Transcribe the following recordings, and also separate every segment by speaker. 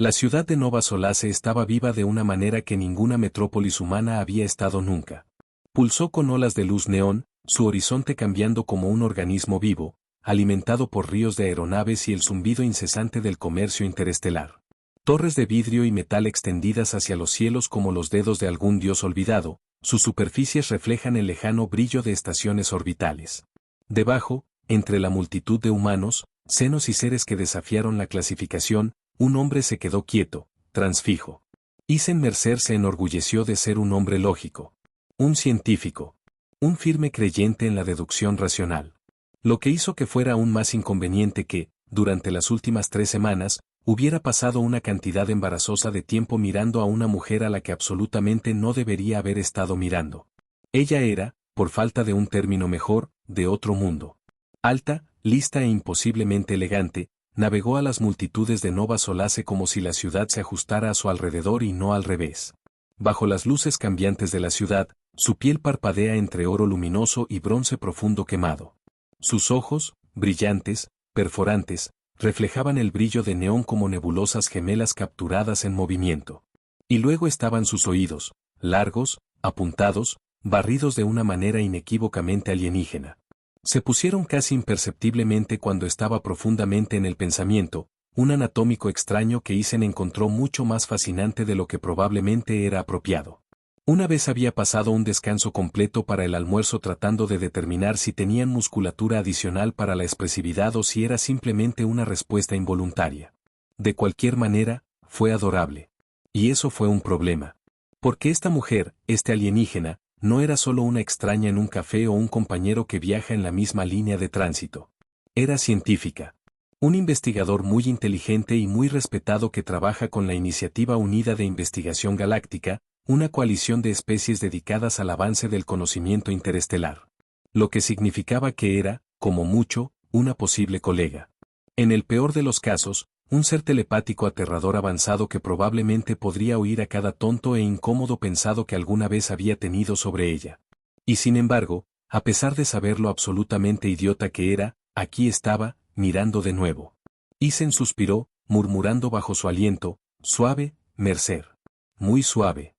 Speaker 1: La ciudad de Nova Solace estaba viva de una manera que ninguna metrópolis humana había estado nunca. Pulsó con olas de luz neón, su horizonte cambiando como un organismo vivo, alimentado por ríos de aeronaves y el zumbido incesante del comercio interestelar. Torres de vidrio y metal extendidas hacia los cielos como los dedos de algún dios olvidado, sus superficies reflejan el lejano brillo de estaciones orbitales. Debajo, entre la multitud de humanos, senos y seres que desafiaron la clasificación, un hombre se quedó quieto, transfijo. Isen Mercer se enorgulleció de ser un hombre lógico. Un científico. Un firme creyente en la deducción racional. Lo que hizo que fuera aún más inconveniente que, durante las últimas 3 semanas, hubiera pasado una cantidad embarazosa de tiempo mirando a una mujer a la que absolutamente no debería haber estado mirando. Ella era, por falta de un término mejor, de otro mundo. Alta, lista e imposiblemente elegante, navegó a las multitudes de Nova Solace como si la ciudad se ajustara a su alrededor y no al revés. Bajo las luces cambiantes de la ciudad, su piel parpadea entre oro luminoso y bronce profundo quemado. Sus ojos, brillantes, perforantes, reflejaban el brillo de neón como nebulosas gemelas capturadas en movimiento. Y luego estaban sus oídos, largos, apuntados, barridos de una manera inequívocamente alienígena. Se pusieron casi imperceptiblemente cuando estaba profundamente en el pensamiento, un anatómico extraño que Isen encontró mucho más fascinante de lo que probablemente era apropiado. Una vez había pasado un descanso completo para el almuerzo tratando de determinar si tenían musculatura adicional para la expresividad o si era simplemente una respuesta involuntaria. De cualquier manera, fue adorable. Y eso fue un problema. Porque esta mujer, este alienígena, no era solo una extraña en un café o un compañero que viaja en la misma línea de tránsito. Era científica. Un investigador muy inteligente y muy respetado que trabaja con la Iniciativa Unida de Investigación Galáctica, una coalición de especies dedicadas al avance del conocimiento interestelar. Lo que significaba que era, como mucho, una posible colega. En el peor de los casos, un ser telepático aterrador avanzado que probablemente podría oír a cada tonto e incómodo pensado que alguna vez había tenido sobre ella. Y sin embargo, a pesar de saber lo absolutamente idiota que era, aquí estaba, mirando de nuevo. Isen suspiró, murmurando bajo su aliento, suave, Mercer. Muy suave.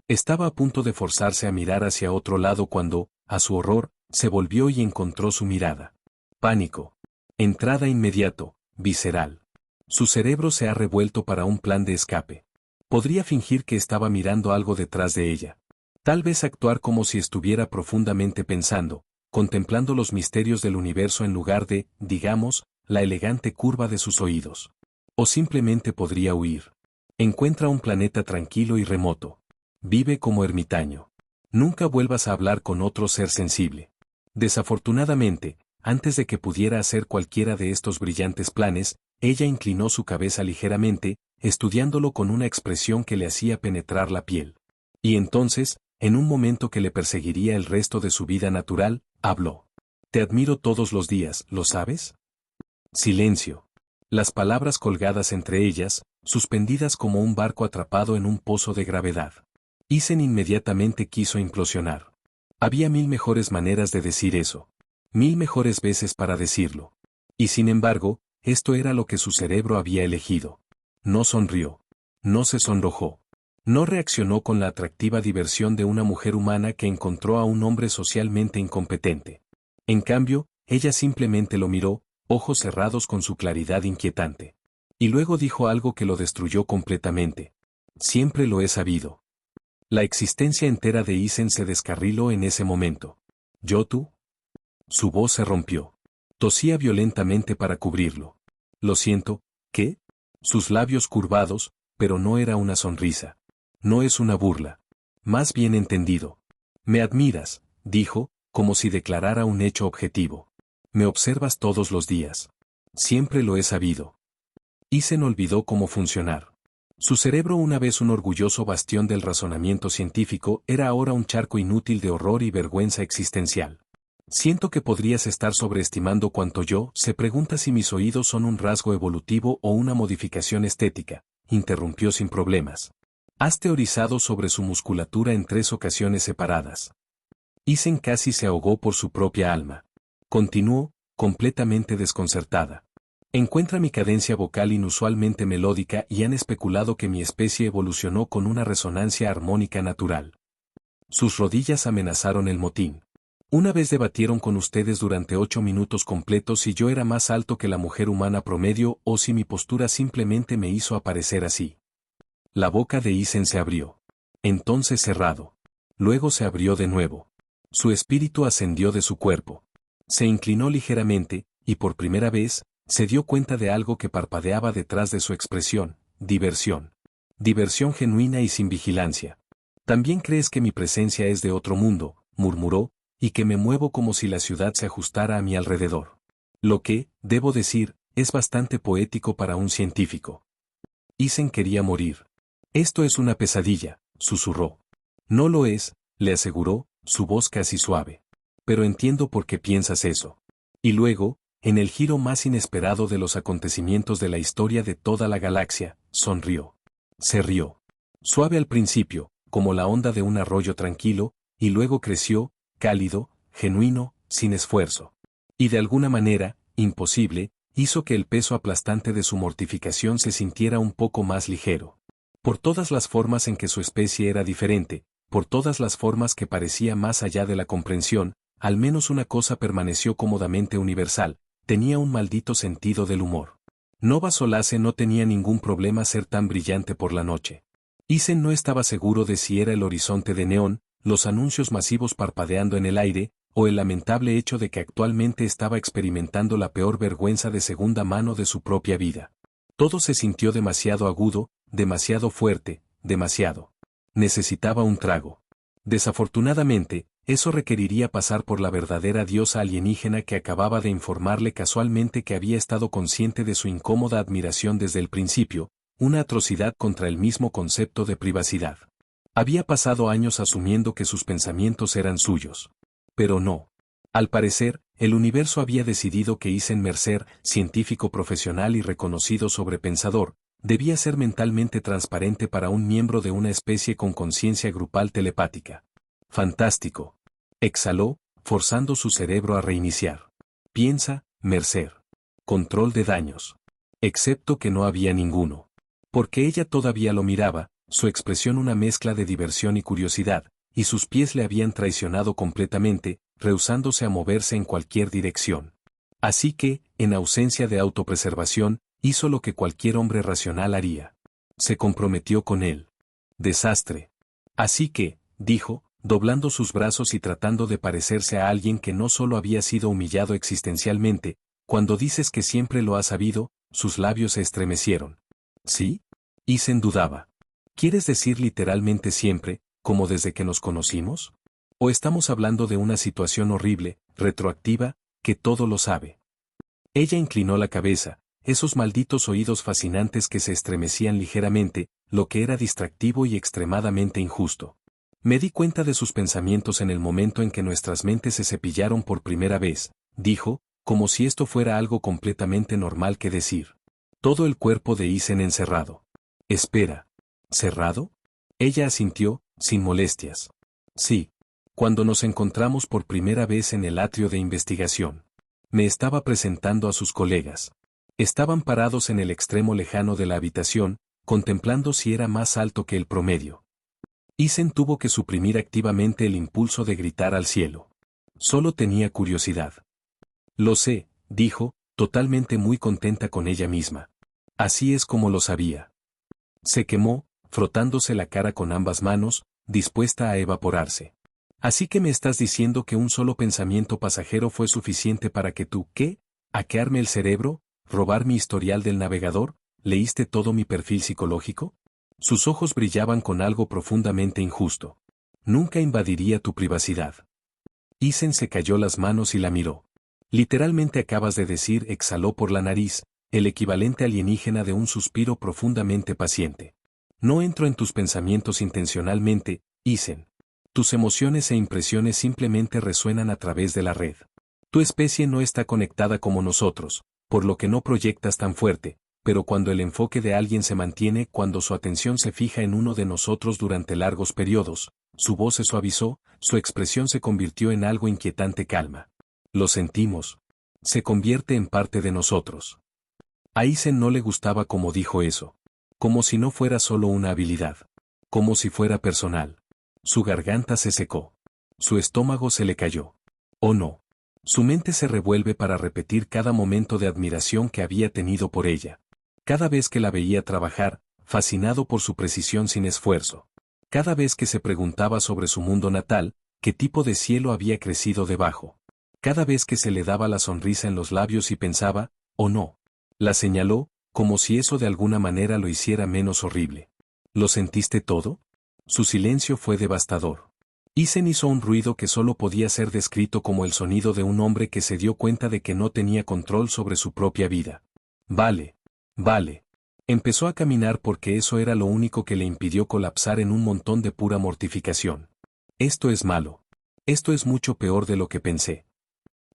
Speaker 1: Estaba a punto de forzarse a mirar hacia otro lado cuando, a su horror, se volvió y encontró su mirada. Pánico. Entrada inmediato, visceral. Su cerebro se ha revuelto para un plan de escape. Podría fingir que estaba mirando algo detrás de ella. Tal vez actuar como si estuviera profundamente pensando, contemplando los misterios del universo en lugar de, digamos, la elegante curva de sus oídos. O simplemente podría huir. Encuentra un planeta tranquilo y remoto. Vive como ermitaño. Nunca vuelvas a hablar con otro ser sensible. Desafortunadamente, antes de que pudiera hacer cualquiera de estos brillantes planes, ella inclinó su cabeza ligeramente, estudiándolo con una expresión que le hacía penetrar la piel. Y entonces, en un momento que le perseguiría el resto de su vida natural, habló. Te admiro todos los días, ¿lo sabes? Silencio. Las palabras colgadas entre ellas, suspendidas como un barco atrapado en un pozo de gravedad. Isen inmediatamente quiso implosionar. Había 1000 mejores maneras de decir eso. 1000 mejores veces para decirlo. Y sin embargo, esto era lo que su cerebro había elegido. No sonrió. No se sonrojó. No reaccionó con la atractiva diversión de una mujer humana que encontró a un hombre socialmente incompetente. En cambio, ella simplemente lo miró, ojos cerrados con su claridad inquietante. Y luego dijo algo que lo destruyó completamente. Siempre lo he sabido. La existencia entera de Isen se descarriló en ese momento. ¿Yo tú? Su voz se rompió. Tosía violentamente para cubrirlo. Lo siento, ¿qué? Sus labios curvados, pero no era una sonrisa. No es una burla. Más bien entendido. Me admiras, dijo, como si declarara un hecho objetivo. Me observas todos los días. Siempre lo he sabido. Isen olvidó cómo funcionar. Su cerebro, una vez un orgulloso bastión del razonamiento científico, era ahora un charco inútil de horror y vergüenza existencial. Siento que podrías estar sobreestimando cuanto yo, se pregunta si mis oídos son un rasgo evolutivo o una modificación estética, interrumpió sin problemas. Has teorizado sobre su musculatura en 3 ocasiones separadas. Isen casi se ahogó por su propia alma. Continuó, completamente desconcertada. Encuentra mi cadencia vocal inusualmente melódica y han especulado que mi especie evolucionó con una resonancia armónica natural. Sus rodillas amenazaron el motín. Una vez debatieron con ustedes durante 8 minutos completos si yo era más alto que la mujer humana promedio o si mi postura simplemente me hizo aparecer así. La boca de Isen se abrió. Entonces cerrado. Luego se abrió de nuevo. Su espíritu ascendió de su cuerpo. Se inclinó ligeramente, y por primera vez, se dio cuenta de algo que parpadeaba detrás de su expresión: diversión. Diversión genuina y sin vigilancia. ¿También crees que mi presencia es de otro mundo?, murmuró, y que me muevo como si la ciudad se ajustara a mi alrededor. Lo que, debo decir, es bastante poético para un científico. Isen quería morir. Esto es una pesadilla, susurró. No lo es, le aseguró, su voz casi suave. Pero entiendo por qué piensas eso. Y luego, en el giro más inesperado de los acontecimientos de la historia de toda la galaxia, sonrió. Se rió. Suave al principio, como la onda de un arroyo tranquilo, y luego creció, cálido, genuino, sin esfuerzo. Y de alguna manera, imposible, hizo que el peso aplastante de su mortificación se sintiera un poco más ligero. Por todas las formas en que su especie era diferente, por todas las formas que parecía más allá de la comprensión, al menos una cosa permaneció cómodamente universal: tenía un maldito sentido del humor. Nova Solace no tenía ningún problema ser tan brillante por la noche. Isen no estaba seguro de si era el horizonte de neón, los anuncios masivos parpadeando en el aire, o el lamentable hecho de que actualmente estaba experimentando la peor vergüenza de segunda mano de su propia vida. Todo se sintió demasiado agudo, demasiado fuerte, demasiado. Necesitaba un trago. Desafortunadamente, eso requeriría pasar por la verdadera diosa alienígena que acababa de informarle casualmente que había estado consciente de su incómoda admiración desde el principio, una atrocidad contra el mismo concepto de privacidad. Había pasado años asumiendo que sus pensamientos eran suyos. Pero no. Al parecer, el universo había decidido que Isen Mercer, científico profesional y reconocido sobrepensador, debía ser mentalmente transparente para un miembro de una especie con conciencia grupal telepática. Fantástico. Exhaló, forzando su cerebro a reiniciar. Piensa, Mercer. Control de daños. Excepto que no había ninguno. Porque ella todavía lo miraba, su expresión una mezcla de diversión y curiosidad, y sus pies le habían traicionado completamente, rehusándose a moverse en cualquier dirección. Así que, en ausencia de autopreservación, hizo lo que cualquier hombre racional haría. Se comprometió con él. Desastre. Así que, dijo, doblando sus brazos y tratando de parecerse a alguien que no solo había sido humillado existencialmente, cuando dices que siempre lo has sabido, sus labios se estremecieron. ¿Sí? Isen dudaba. ¿Quieres decir literalmente siempre, como desde que nos conocimos? ¿O estamos hablando de una situación horrible, retroactiva, que todo lo sabe? Ella inclinó la cabeza, esos malditos oídos fascinantes que se estremecían ligeramente, lo que era distractivo y extremadamente injusto. Me di cuenta de sus pensamientos en el momento en que nuestras mentes se cepillaron por primera vez, dijo, como si esto fuera algo completamente normal que decir. Todo el cuerpo de Isen encerrado. Espera. ¿Cerrado? Ella asintió, sin molestias. Sí. Cuando nos encontramos por primera vez en el atrio de investigación. Me estaba presentando a sus colegas. Estaban parados en el extremo lejano de la habitación, contemplando si era más alto que el promedio. Isen tuvo que suprimir activamente el impulso de gritar al cielo. Solo tenía curiosidad. Lo sé, dijo, totalmente muy contenta con ella misma. Así es como lo sabía. Se quemó, frotándose la cara con ambas manos, dispuesta a evaporarse. Así que me estás diciendo que un solo pensamiento pasajero fue suficiente para que tú, ¿qué? ¿Hackearme el cerebro? ¿Robar mi historial del navegador? ¿Leíste todo mi perfil psicológico? Sus ojos brillaban con algo profundamente injusto. Nunca invadiría tu privacidad. Isen se cayó las manos y la miró. Literalmente acabas de decir, exhaló por la nariz, el equivalente alienígena de un suspiro profundamente paciente. No entro en tus pensamientos intencionalmente, Isen. Tus emociones e impresiones simplemente resuenan a través de la red. Tu especie no está conectada como nosotros, por lo que no proyectas tan fuerte, pero cuando el enfoque de alguien se mantiene, cuando su atención se fija en uno de nosotros durante largos periodos, su voz se suavizó, su expresión se convirtió en algo inquietante calma. Lo sentimos. Se convierte en parte de nosotros. A Isen no le gustaba cómo dijo eso. Como si no fuera solo una habilidad. Como si fuera personal. Su garganta se secó. Su estómago se le cayó. Oh no. Su mente se revuelve para repetir cada momento de admiración que había tenido por ella. Cada vez que la veía trabajar, fascinado por su precisión sin esfuerzo. Cada vez que se preguntaba sobre su mundo natal, qué tipo de cielo había crecido debajo. Cada vez que se le daba la sonrisa en los labios y pensaba, oh no. La señaló, como si eso de alguna manera lo hiciera menos horrible. ¿Lo sentiste todo? Su silencio fue devastador. Isen hizo un ruido que solo podía ser descrito como el sonido de un hombre que se dio cuenta de que no tenía control sobre su propia vida. Vale. Vale. Empezó a caminar porque eso era lo único que le impidió colapsar en un montón de pura mortificación. Esto es malo. Esto es mucho peor de lo que pensé.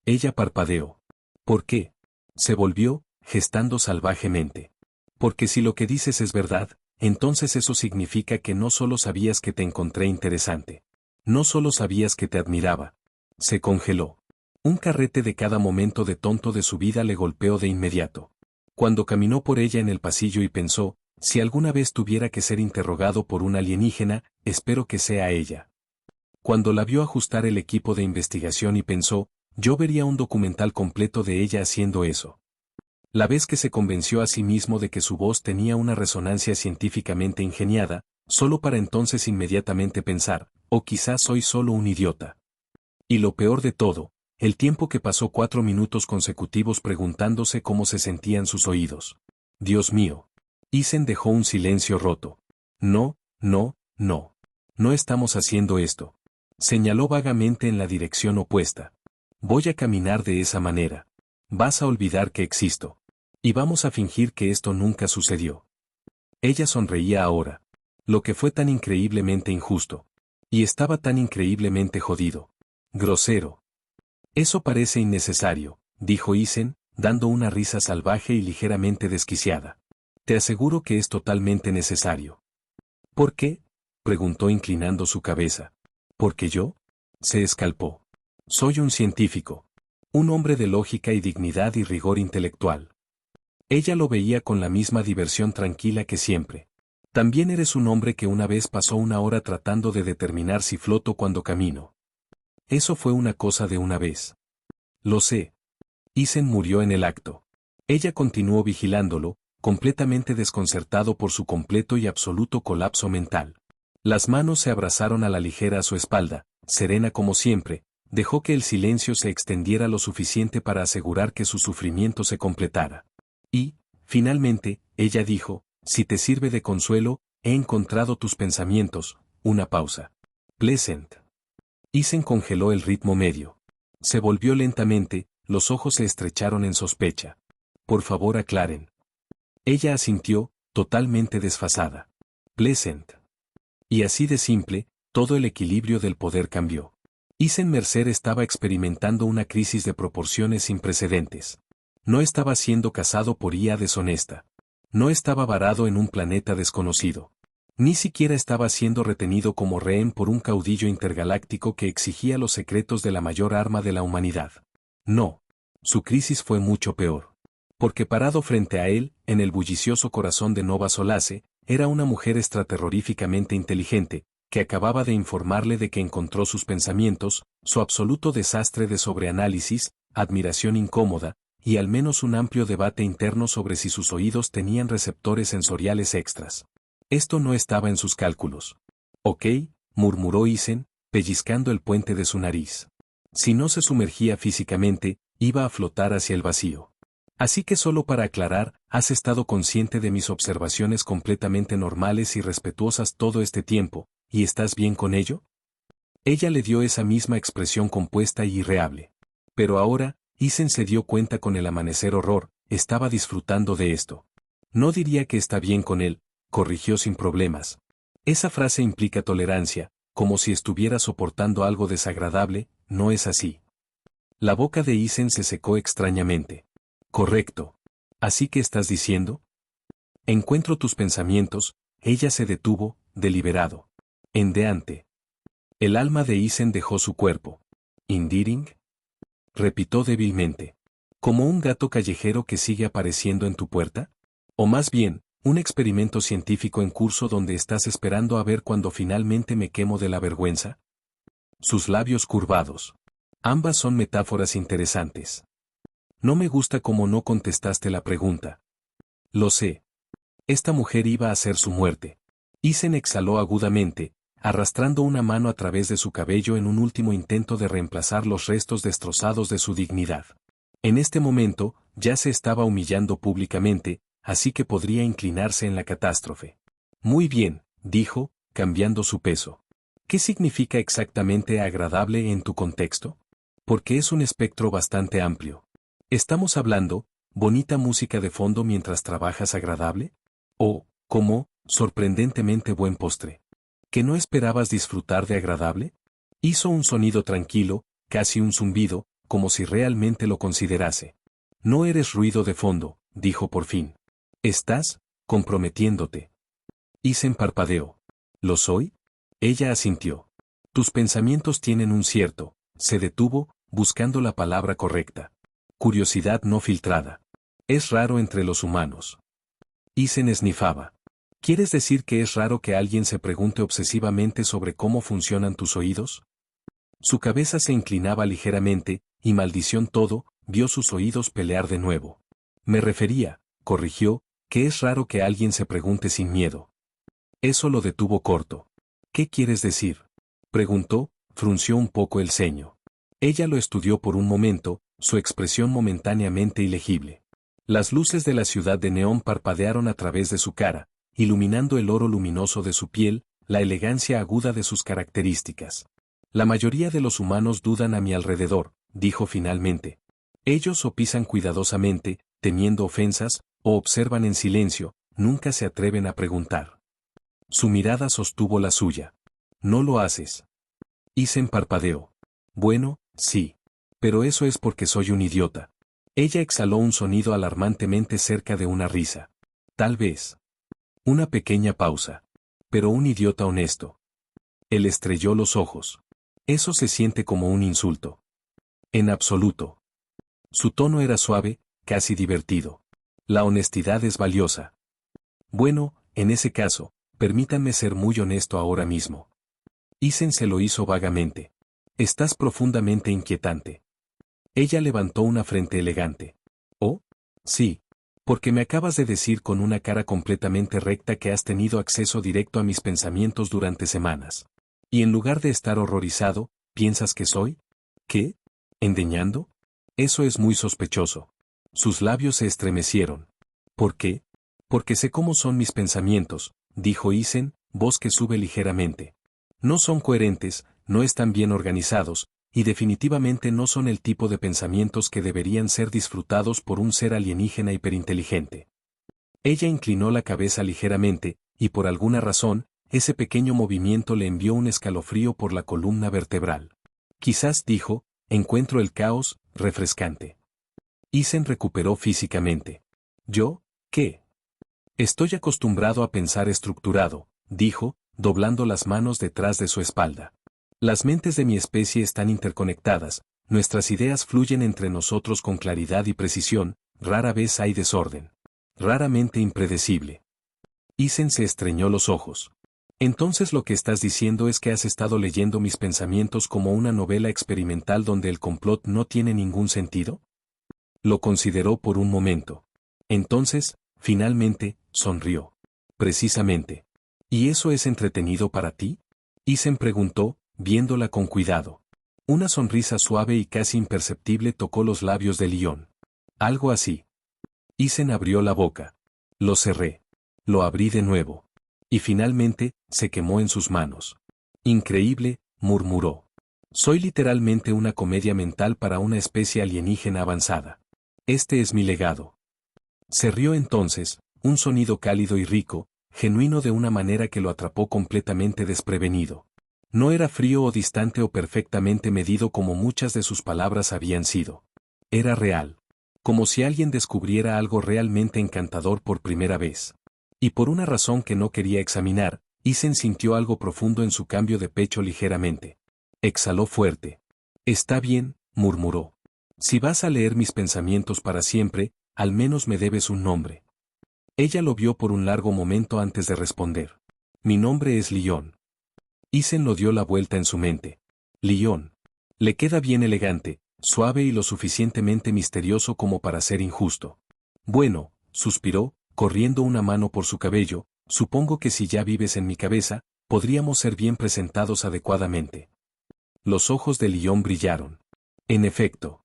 Speaker 1: Ella parpadeó. ¿Por qué? Se volvió, gestando salvajemente. Porque si lo que dices es verdad, entonces eso significa que no solo sabías que te encontré interesante. No solo sabías que te admiraba. Se congeló. Un carrete de cada momento de tonto de su vida le golpeó de inmediato. Cuando caminó por ella en el pasillo y pensó, si alguna vez tuviera que ser interrogado por un alienígena, espero que sea ella. Cuando la vio ajustar el equipo de investigación y pensó, yo vería un documental completo de ella haciendo eso. La vez que se convenció a sí mismo de que su voz tenía una resonancia científicamente ingeniada, solo para entonces inmediatamente pensar, o quizás soy solo un idiota. Y lo peor de todo, el tiempo que pasó 4 minutos consecutivos preguntándose cómo se sentían sus oídos. Dios mío. Isen dejó un silencio roto. No, no, no. No estamos haciendo esto. Señaló vagamente en la dirección opuesta. Voy a caminar de esa manera. Vas a olvidar que existo. Y vamos a fingir que esto nunca sucedió. Ella sonreía ahora. Lo que fue tan increíblemente injusto. Y estaba tan increíblemente jodido. Grosero. Eso parece innecesario, dijo Isen, dando una risa salvaje y ligeramente desquiciada. Te aseguro que es totalmente necesario. ¿Por qué? Preguntó inclinando su cabeza. ¿Porque yo? Se escalpó. Soy un científico. Un hombre de lógica y dignidad y rigor intelectual. Ella lo veía con la misma diversión tranquila que siempre. También eres un hombre que una vez pasó una hora tratando de determinar si floto cuando camino. Eso fue una cosa de una vez. Lo sé. Isen murió en el acto. Ella continuó vigilándolo, completamente desconcertado por su completo y absoluto colapso mental. Las manos se abrazaron a la ligera a su espalda, serena como siempre, dejó que el silencio se extendiera lo suficiente para asegurar que su sufrimiento se completara. Y, finalmente, ella dijo, si te sirve de consuelo, he encontrado tus pensamientos, una pausa. Pleasant. Isen congeló el ritmo medio. Se volvió lentamente, los ojos se estrecharon en sospecha. Por favor aclaren. Ella asintió, totalmente desfasada. Pleasant. Y así de simple, todo el equilibrio del poder cambió. Isen Mercer estaba experimentando una crisis de proporciones sin precedentes. No estaba siendo cazado por IA deshonesta. No estaba varado en un planeta desconocido. Ni siquiera estaba siendo retenido como rehén por un caudillo intergaláctico que exigía los secretos de la mayor arma de la humanidad. No. Su crisis fue mucho peor. Porque parado frente a él, en el bullicioso corazón de Nova Solace, era una mujer extraterroríficamente inteligente, que acababa de informarle de que encontró sus pensamientos, su absoluto desastre de sobreanálisis, admiración incómoda, y al menos un amplio debate interno sobre si sus oídos tenían receptores sensoriales extras. Esto no estaba en sus cálculos. Ok, murmuró Isen, pellizcando el puente de su nariz. Si no se sumergía físicamente, iba a flotar hacia el vacío. Así que solo para aclarar, has estado consciente de mis observaciones completamente normales y respetuosas todo este tiempo, ¿y estás bien con ello? Ella le dio esa misma expresión compuesta y irreable. Pero ahora, Isen se dio cuenta con el amanecer horror, estaba disfrutando de esto. No diría que está bien con él, corrigió sin problemas. Esa frase implica tolerancia, como si estuviera soportando algo desagradable, no es así. La boca de Isen se secó extrañamente. Correcto. ¿Así que estás diciendo? Encuentro tus pensamientos, ella se detuvo, deliberado. Endeante. El alma de Isen dejó su cuerpo. ¿Indiring? Repitió débilmente. ¿Como un gato callejero que sigue apareciendo en tu puerta? O más bien, un experimento científico en curso donde estás esperando a ver cuando finalmente me quemo de la vergüenza. Sus labios curvados. Ambas son metáforas interesantes. No me gusta cómo no contestaste la pregunta. Lo sé. Esta mujer iba a ser su muerte. Isen exhaló agudamente, arrastrando una mano a través de su cabello en un último intento de reemplazar los restos destrozados de su dignidad. En este momento, ya se estaba humillando públicamente, así que podría inclinarse en la catástrofe. Muy bien, dijo, cambiando su peso. ¿Qué significa exactamente agradable en tu contexto? Porque es un espectro bastante amplio. ¿Estamos hablando, bonita música de fondo mientras trabajas agradable? ¿O, como, sorprendentemente buen postre? ¿Que no esperabas disfrutar de agradable? Hizo un sonido tranquilo, casi un zumbido, como si realmente lo considerase. No eres ruido de fondo, dijo por fin. Estás comprometiéndote. Isen parpadeó. ¿Lo soy? Ella asintió. Tus pensamientos tienen un cierto. Se detuvo, buscando la palabra correcta. Curiosidad no filtrada. Es raro entre los humanos. Isen esnifaba. ¿Quieres decir que es raro que alguien se pregunte obsesivamente sobre cómo funcionan tus oídos? Su cabeza se inclinaba ligeramente, y maldición todo, vio sus oídos pelear de nuevo. Me refería, corrigió, que es raro que alguien se pregunte sin miedo. Eso lo detuvo corto. ¿Qué quieres decir? Preguntó, frunció un poco el ceño. Ella lo estudió por un momento, su expresión momentáneamente ilegible. Las luces de la ciudad de neón parpadearon a través de su cara, iluminando el oro luminoso de su piel, la elegancia aguda de sus características. La mayoría de los humanos dudan a mi alrededor, dijo finalmente. Ellos o pisan cuidadosamente, temiendo ofensas, o observan en silencio, nunca se atreven a preguntar. Su mirada sostuvo la suya. No lo haces. Isen parpadeó. Bueno, sí. Pero eso es porque soy un idiota. Ella exhaló un sonido alarmantemente cerca de una risa. Tal vez. Una pequeña pausa. Pero un idiota honesto. Él estrelló los ojos. Eso se siente como un insulto. En absoluto. Su tono era suave, casi divertido. La honestidad es valiosa. Bueno, en ese caso, permítanme ser muy honesto ahora mismo. Isen se lo hizo vagamente. Estás profundamente inquietante. Ella levantó una frente elegante. Oh, sí. Porque me acabas de decir con una cara completamente recta que has tenido acceso directo a mis pensamientos durante semanas. Y en lugar de estar horrorizado, ¿piensas que soy? ¿Qué? ¿Endeñando? Eso es muy sospechoso. Sus labios se estremecieron. ¿Por qué? Porque sé cómo son mis pensamientos, dijo Isen, voz que sube ligeramente. No son coherentes, no están bien organizados, y definitivamente no son el tipo de pensamientos que deberían ser disfrutados por un ser alienígena hiperinteligente. Ella inclinó la cabeza ligeramente, y por alguna razón, ese pequeño movimiento le envió un escalofrío por la columna vertebral. Quizás, dijo, encuentro el caos refrescante. Isen recuperó físicamente. ¿Yo? ¿Qué? Estoy acostumbrado a pensar estructurado, dijo, doblando las manos detrás de su espalda. Las mentes de mi especie están interconectadas, nuestras ideas fluyen entre nosotros con claridad y precisión, rara vez hay desorden. Raramente impredecible. Isen se estreñó los ojos. Entonces lo que estás diciendo es que has estado leyendo mis pensamientos como una novela experimental donde el complot no tiene ningún sentido. Lo consideró por un momento. Entonces, finalmente, sonrió. Precisamente. ¿Y eso es entretenido para ti? Isen preguntó, viéndola con cuidado. Una sonrisa suave y casi imperceptible tocó los labios de Lyon. Algo así. Isen abrió la boca. Lo cerré. Lo abrí de nuevo. Y finalmente, se quemó en sus manos. Increíble, murmuró. Soy literalmente una comedia mental para una especie alienígena avanzada. Este es mi legado. Se rió entonces, un sonido cálido y rico, genuino de una manera que lo atrapó completamente desprevenido. No era frío o distante o perfectamente medido como muchas de sus palabras habían sido. Era real. Como si alguien descubriera algo realmente encantador por primera vez. Y por una razón que no quería examinar, Isen sintió algo profundo en su cambio de pecho ligeramente. Exhaló fuerte. Está bien, murmuró. Si vas a leer mis pensamientos para siempre, al menos me debes un nombre. Ella lo vio por un largo momento antes de responder. Mi nombre es Lyon. Isen lo dio la vuelta en su mente. Lyon. Le queda bien elegante, suave y lo suficientemente misterioso como para ser injusto. Bueno, suspiró, corriendo una mano por su cabello, supongo que si ya vives en mi cabeza, podríamos ser bien presentados adecuadamente. Los ojos de Lyon brillaron. En efecto.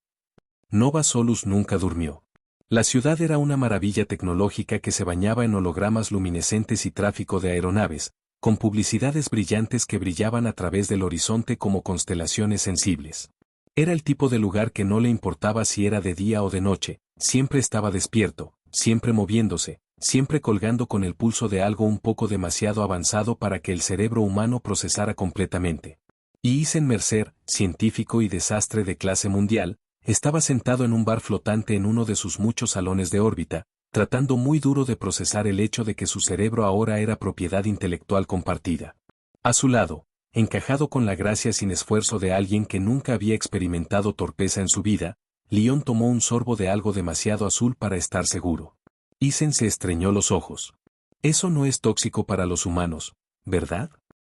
Speaker 1: Nova Solus nunca durmió. La ciudad era una maravilla tecnológica que se bañaba en hologramas luminescentes y tráfico de aeronaves, con publicidades brillantes que brillaban a través del horizonte como constelaciones sensibles. Era el tipo de lugar que no le importaba si era de día o de noche, siempre estaba despierto, siempre moviéndose, siempre colgando con el pulso de algo un poco demasiado avanzado para que el cerebro humano procesara completamente. Y Isen Mercer, científico y desastre de clase mundial, estaba sentado en un bar flotante en uno de sus muchos salones de órbita, tratando muy duro de procesar el hecho de que su cerebro ahora era propiedad intelectual compartida. A su lado, encajado con la gracia sin esfuerzo de alguien que nunca había experimentado torpeza en su vida, Lyon tomó un sorbo de algo demasiado azul para estar seguro. Isen se estreñó los ojos. Eso no es tóxico para los humanos, ¿verdad?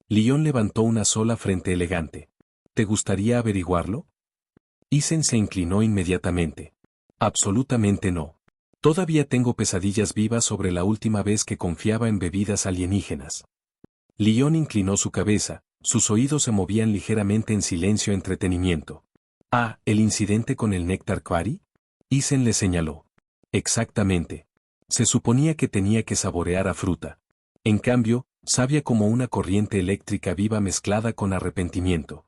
Speaker 1: Lyon levantó una sola frente elegante. ¿Te gustaría averiguarlo? Isen se inclinó inmediatamente. Absolutamente no. Todavía tengo pesadillas vivas sobre la última vez que confiaba en bebidas alienígenas. Lyon inclinó su cabeza, sus oídos se movían ligeramente en silencio entretenimiento. Ah, ¿el incidente con el néctar Quarry? Isen le señaló. Exactamente. Se suponía que tenía que saborear a fruta. En cambio, sabía como una corriente eléctrica viva mezclada con arrepentimiento.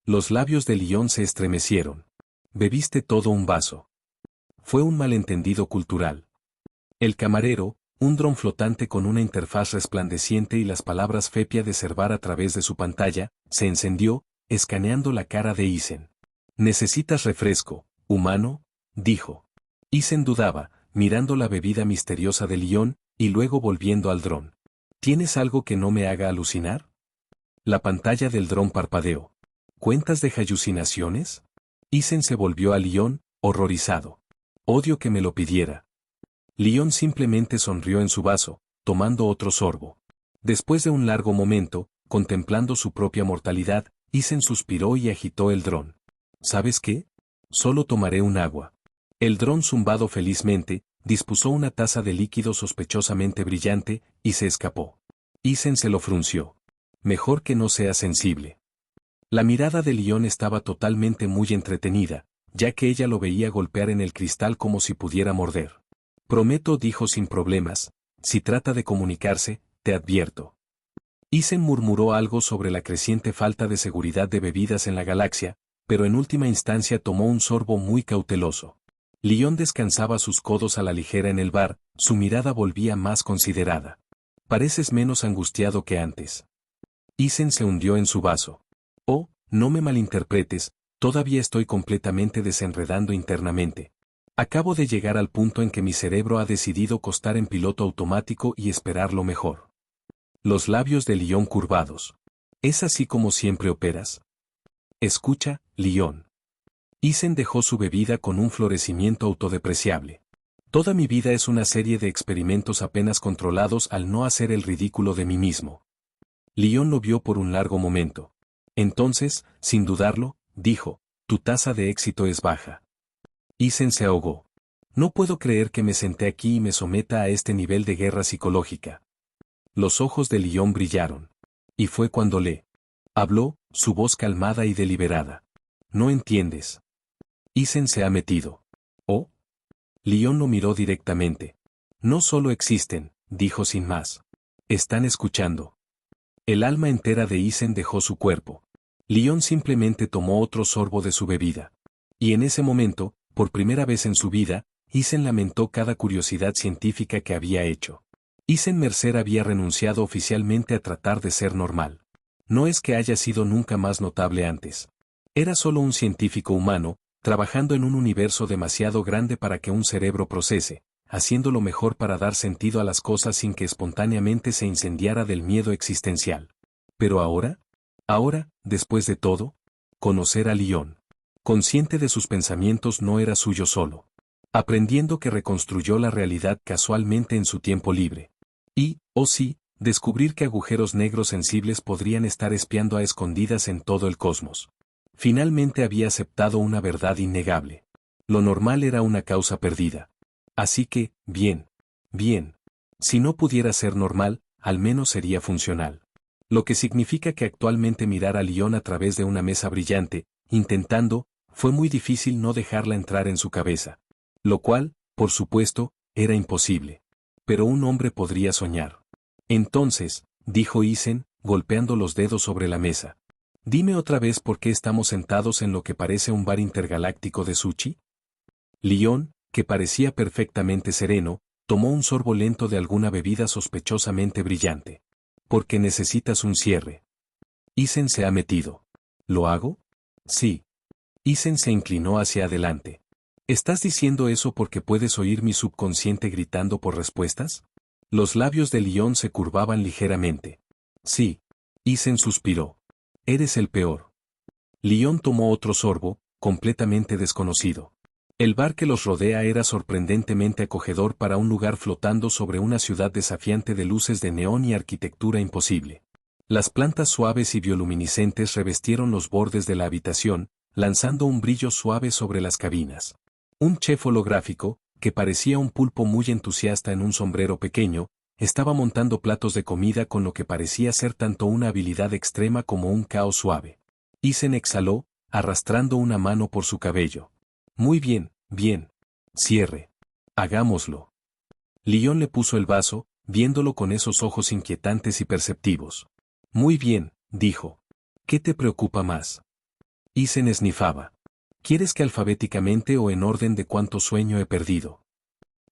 Speaker 1: Los labios de Lyon se estremecieron. Bebiste todo un vaso. Fue un malentendido cultural. El camarero, un dron flotante con una interfaz resplandeciente y las palabras Fepia de Servar a través de su pantalla, se encendió, escaneando la cara de Isen. ¿Necesitas refresco, humano? Dijo. Isen dudaba, mirando la bebida misteriosa de Lyon, y luego volviendo al dron. ¿Tienes algo que no me haga alucinar? La pantalla del dron parpadeó. ¿Cuentas de hallucinaciones? Isen se volvió a Lyon, horrorizado. Odio que me lo pidiera. Lyon simplemente sonrió en su vaso, tomando otro sorbo. Después de un largo momento, contemplando su propia mortalidad, Isen suspiró y agitó el dron. ¿Sabes qué? Solo tomaré un agua. El dron zumbado felizmente, dispuso una taza de líquido sospechosamente brillante, y se escapó. Isen se lo frunció. Mejor que no sea sensible. La mirada de Lyon estaba totalmente muy entretenida, ya que ella lo veía golpear en el cristal como si pudiera morder. Prometo, dijo sin problemas, si trata de comunicarse, te advierto. Isen murmuró algo sobre la creciente falta de seguridad de bebidas en la galaxia, pero en última instancia tomó un sorbo muy cauteloso. Lyon descansaba sus codos a la ligera en el bar, su mirada volvía más considerada. Pareces menos angustiado que antes. Isen se hundió en su vaso. Oh, no me malinterpretes, todavía estoy completamente desenredando internamente. Acabo de llegar al punto en que mi cerebro ha decidido costar en piloto automático y esperar lo mejor. Los labios de Lyon curvados. ¿Es así como siempre operas? Escucha, Lyon. Isen dejó su bebida con un florecimiento autodepreciable. Toda mi vida es una serie de experimentos apenas controlados al no hacer el ridículo de mí mismo. Lyon lo vio por un largo momento. Entonces, sin dudarlo, dijo, tu tasa de éxito es baja. Isen se ahogó. No puedo creer que me senté aquí y me someta a este nivel de guerra psicológica. Los ojos de Lyon brillaron. Y fue cuando le habló, su voz calmada y deliberada. No entiendes. Isen se ha metido. ¿Oh? Lyon lo miró directamente. No solo existen, dijo sin más. Están escuchando. El alma entera de Isen dejó su cuerpo. Lyon simplemente tomó otro sorbo de su bebida. Y en ese momento, por primera vez en su vida, Isen lamentó cada curiosidad científica que había hecho. Isen Mercer había renunciado oficialmente a tratar de ser normal. No es que haya sido nunca más notable antes. Era solo un científico humano, trabajando en un universo demasiado grande para que un cerebro procese, haciendo lo mejor para dar sentido a las cosas sin que espontáneamente se incendiara del miedo existencial. Pero ahora, después de todo, conocer a Lyon. Consciente de sus pensamientos no era suyo solo. Aprendiendo que reconstruyó la realidad casualmente en su tiempo libre. Y, oh sí, descubrir que agujeros negros sensibles podrían estar espiando a escondidas en todo el cosmos. Finalmente había aceptado una verdad innegable. Lo normal era una causa perdida. Así que, bien. Si no pudiera ser normal, al menos sería funcional. Lo que significa que actualmente mirar a Lyon a través de una mesa brillante, intentando, fue muy difícil no dejarla entrar en su cabeza. Lo cual, por supuesto, era imposible. Pero un hombre podría soñar. Entonces, dijo Isen, golpeando los dedos sobre la mesa. Dime otra vez por qué estamos sentados en lo que parece un bar intergaláctico de sushi. Lyon, que parecía perfectamente sereno, tomó un sorbo lento de alguna bebida sospechosamente brillante. Porque necesitas un cierre. Isen se ha metido. ¿Lo hago? Sí. Isen se inclinó hacia adelante. ¿Estás diciendo eso porque puedes oír mi subconsciente gritando por respuestas? Los labios de Lyon se curvaban ligeramente. Sí. Isen suspiró. Eres el peor. Lyon tomó otro sorbo, completamente desconocido. El bar que los rodea era sorprendentemente acogedor para un lugar flotando sobre una ciudad desafiante de luces de neón y arquitectura imposible. Las plantas suaves y bioluminiscentes revestieron los bordes de la habitación, lanzando un brillo suave sobre las cabinas. Un chef holográfico, que parecía un pulpo muy entusiasta en un sombrero pequeño, estaba montando platos de comida con lo que parecía ser tanto una habilidad extrema como un caos suave. Isen exhaló, arrastrando una mano por su cabello. Muy bien. Cierre. Hagámoslo. Lyon le puso el vaso, viéndolo con esos ojos inquietantes y perceptivos. Muy bien, dijo. ¿Qué te preocupa más? Isen esnifaba. ¿Quieres que alfabéticamente o en orden de cuánto sueño he perdido?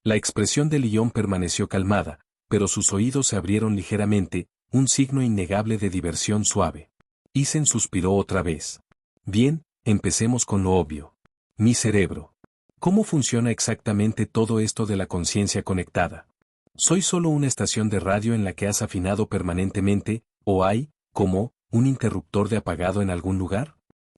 Speaker 1: La expresión de Lyon permaneció calmada, pero sus oídos se abrieron ligeramente, un signo innegable de diversión suave. Isen suspiró otra vez. Bien, empecemos con lo obvio. Mi cerebro. ¿Cómo funciona exactamente todo esto de la conciencia conectada? ¿Soy solo una estación de radio en la que has afinado permanentemente, o hay, como, un interruptor de apagado en algún lugar?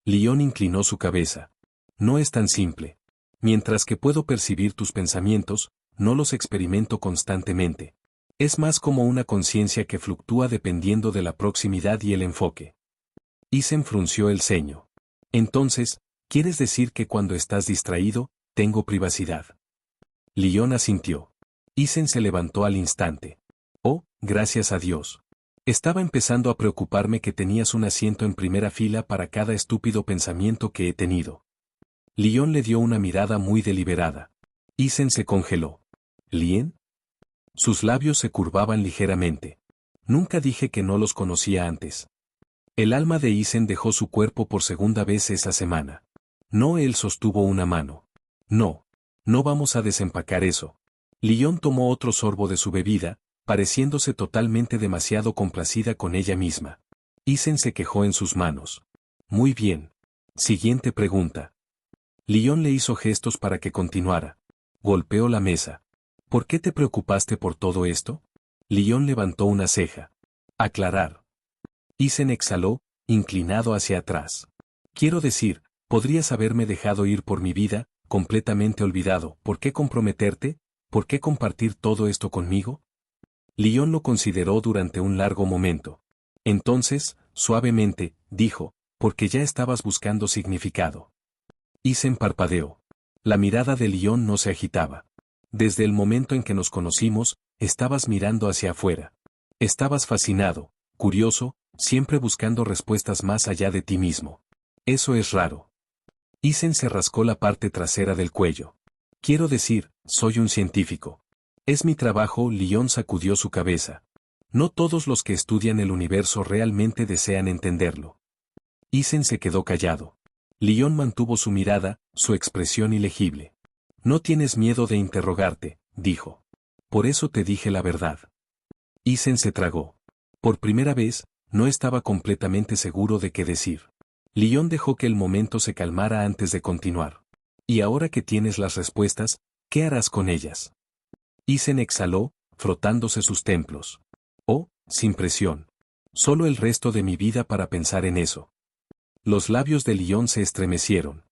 Speaker 1: Lyon inclinó su cabeza. No es tan simple. Mientras que puedo percibir tus pensamientos, no los experimento constantemente. Es más como una conciencia que fluctúa dependiendo de la proximidad y el enfoque. Isen frunció el ceño. Entonces, ¿quieres decir que cuando estás distraído, tengo privacidad? Lyon asintió. Isen se levantó al instante. Oh, gracias a Dios. Estaba empezando a preocuparme que tenías un asiento en primera fila para cada estúpido pensamiento que he tenido. Lyon le dio una mirada muy deliberada. Isen se congeló. ¿Lien? Sus labios se curvaban ligeramente. Nunca dije que no los conocía antes. El alma de Isen dejó su cuerpo por segunda vez esa semana. No, él sostuvo una mano. No vamos a desempacar eso. Lyon tomó otro sorbo de su bebida, pareciéndose totalmente demasiado complacida con ella misma. Isen se quejó en sus manos. Muy bien. Siguiente pregunta. Lyon le hizo gestos para que continuara. Golpeó la mesa. ¿Por qué te preocupaste por todo esto? Lyon levantó una ceja. Aclarar. Isen exhaló, inclinado hacia atrás. Quiero decir, podrías haberme dejado ir por mi vida, completamente olvidado. ¿Por qué comprometerte? ¿Por qué compartir todo esto conmigo? Lyon lo consideró durante un largo momento. Entonces, suavemente, dijo, porque ya estabas buscando significado. Isen parpadeó. La mirada de Lyon no se agitaba. Desde el momento en que nos conocimos, estabas mirando hacia afuera. Estabas fascinado, curioso, siempre buscando respuestas más allá de ti mismo. Eso es raro. Isen se rascó la parte trasera del cuello. Quiero decir, soy un científico. Es mi trabajo. Lyon sacudió su cabeza. No todos los que estudian el universo realmente desean entenderlo. Isen se quedó callado. Lyon mantuvo su mirada, su expresión ilegible. No tienes miedo de interrogarte, dijo. Por eso te dije la verdad. Isen se tragó. Por primera vez, no estaba completamente seguro de qué decir. Lyon dejó que el momento se calmara antes de continuar. Y ahora que tienes las respuestas, ¿qué harás con ellas? Isen exhaló, frotándose sus templos. Oh, sin presión. Solo el resto de mi vida para pensar en eso. Los labios de Lyon se estremecieron.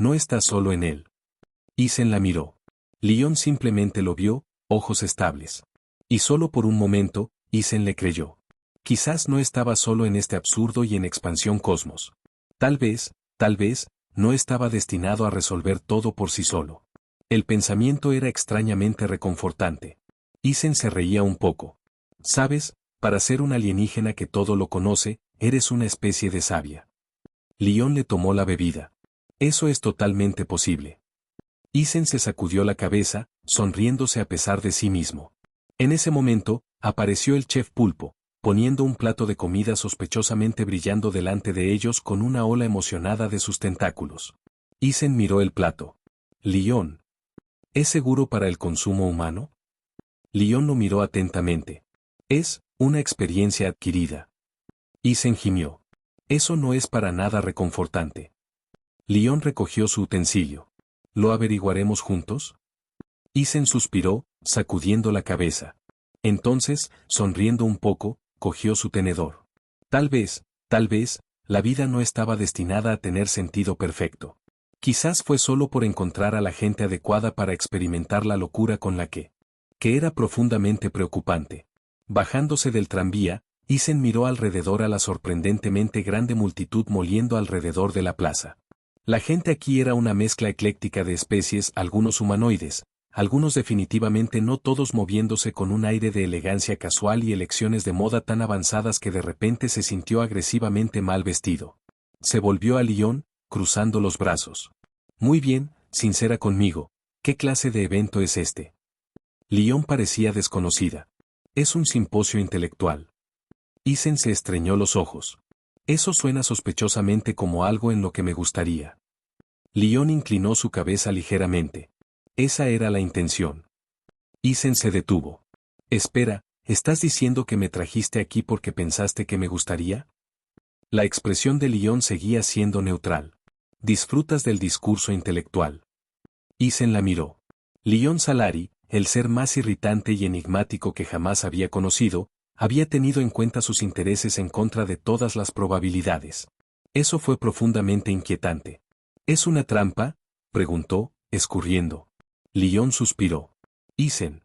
Speaker 1: No estás solo en él. Isen la miró. Leon simplemente lo vio, ojos estables. Y solo por un momento, Isen le creyó. Quizás no estaba solo en este absurdo y en expansión cosmos. Tal vez, no estaba destinado a resolver todo por sí solo. El pensamiento era extrañamente reconfortante. Isen se reía un poco. Sabes, para ser un alienígena que todo lo conoce, eres una especie de sabia. Leon le tomó la bebida. Eso es totalmente posible. Isen se sacudió la cabeza, sonriéndose a pesar de sí mismo. En ese momento, apareció el chef Pulpo, poniendo un plato de comida sospechosamente brillando delante de ellos con una ola emocionada de sus tentáculos. Isen miró el plato. Leon. ¿Es seguro para el consumo humano? Leon lo miró atentamente. Es una experiencia adquirida. Isen gimió. Eso no es para nada reconfortante. Leon recogió su utensilio. ¿Lo averiguaremos juntos? Isen suspiró, sacudiendo la cabeza. Entonces, sonriendo un poco, cogió su tenedor. Tal vez, la vida no estaba destinada a tener sentido perfecto. Quizás fue solo por encontrar a la gente adecuada para experimentar la locura con la que era profundamente preocupante. Bajándose del tranvía, Isen miró alrededor a la sorprendentemente grande multitud moliendo alrededor de la plaza. La gente aquí era una mezcla ecléctica de especies, algunos humanoides, algunos definitivamente no todos moviéndose con un aire de elegancia casual y elecciones de moda tan avanzadas que de repente se sintió agresivamente mal vestido. Se volvió a Leon, cruzando los brazos. Muy bien, sincera conmigo, ¿qué clase de evento es este? Leon parecía desconocida. Es un simposio intelectual. Isen se estreñó los ojos. Eso suena sospechosamente como algo en lo que me gustaría. Leon inclinó su cabeza ligeramente. Esa era la intención. Isen se detuvo. Espera, ¿estás diciendo que me trajiste aquí porque pensaste que me gustaría? La expresión de Leon seguía siendo neutral. ¿Disfrutas del discurso intelectual? Isen la miró. Leon Salari, el ser más irritante y enigmático que jamás había conocido, había tenido en cuenta sus intereses en contra de todas las probabilidades. Eso fue profundamente inquietante. ¿Es una trampa?, preguntó, escurriendo. Leon suspiró. Isen.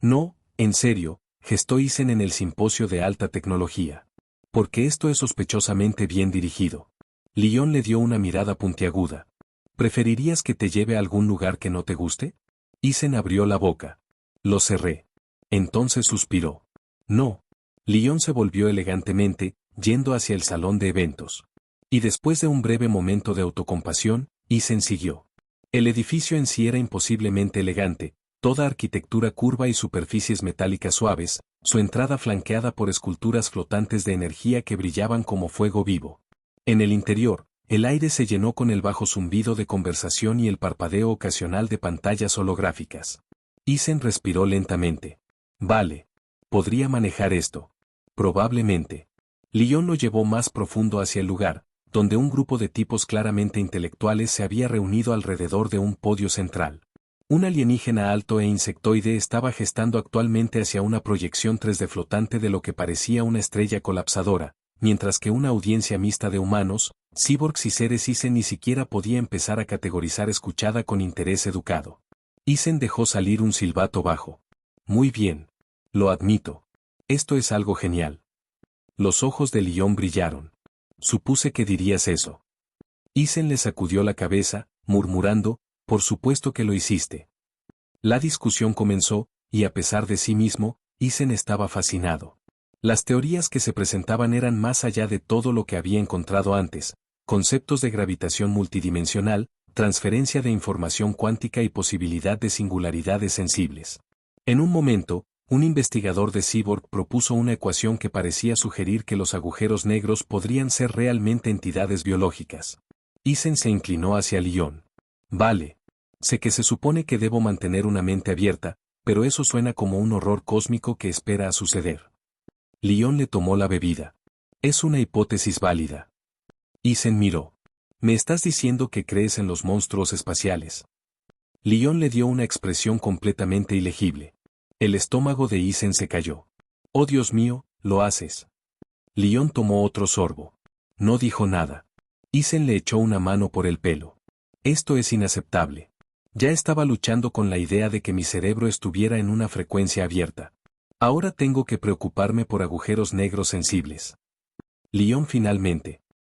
Speaker 1: No, en serio, gestó Isen en el simposio de alta tecnología. Porque esto es sospechosamente bien dirigido. Leon le dio una mirada puntiaguda. ¿Preferirías que te lleve a algún lugar que no te guste? Isen abrió la boca. Lo cerré. Entonces suspiró. No. Leon se volvió elegantemente, yendo hacia el salón de eventos. Y después de un breve momento de autocompasión, Isen siguió. El edificio en sí era imposiblemente elegante, toda arquitectura curva y superficies metálicas suaves, su entrada flanqueada por esculturas flotantes de energía que brillaban como fuego vivo. En el interior, el aire se llenó con el bajo zumbido de conversación y el parpadeo ocasional de pantallas holográficas. Isen respiró lentamente. Vale. Podría manejar esto. Probablemente. Leon lo llevó más profundo hacia el lugar, donde un grupo de tipos claramente intelectuales se había reunido alrededor de un podio central. Un alienígena alto e insectoide estaba gestando actualmente hacia una proyección 3D flotante de lo que parecía una estrella colapsadora, mientras que una audiencia mixta de humanos, cyborgs y seres Isen ni siquiera podía empezar a categorizar escuchada con interés educado. Isen dejó salir un silbato bajo. Muy bien. Lo admito. Esto es algo genial. Los ojos de Leon brillaron. Supuse que dirías eso. Isen le sacudió la cabeza, murmurando, por supuesto que lo hiciste. La discusión comenzó, y a pesar de sí mismo, Isen estaba fascinado. Las teorías que se presentaban eran más allá de todo lo que había encontrado antes, conceptos de gravitación multidimensional, transferencia de información cuántica y posibilidad de singularidades sensibles. En un momento, un investigador de Cyborg propuso una ecuación que parecía sugerir que los agujeros negros podrían ser realmente entidades biológicas. Isen se inclinó hacia Leon. Vale. Sé que se supone que debo mantener una mente abierta, pero eso suena como un horror cósmico que espera a suceder. Leon le tomó la bebida. Es una hipótesis válida. Isen miró. ¿Me estás diciendo que crees en los monstruos espaciales? Leon le dio una expresión completamente ilegible. El estómago de Isen se cayó. Oh Dios mío, lo haces. Leon tomó otro sorbo. No dijo nada. Isen le echó una mano por el pelo. Esto es inaceptable. Ya estaba luchando con la idea de que mi cerebro estuviera en una frecuencia abierta. Ahora tengo que preocuparme por agujeros negros sensibles. Lyon finalmente.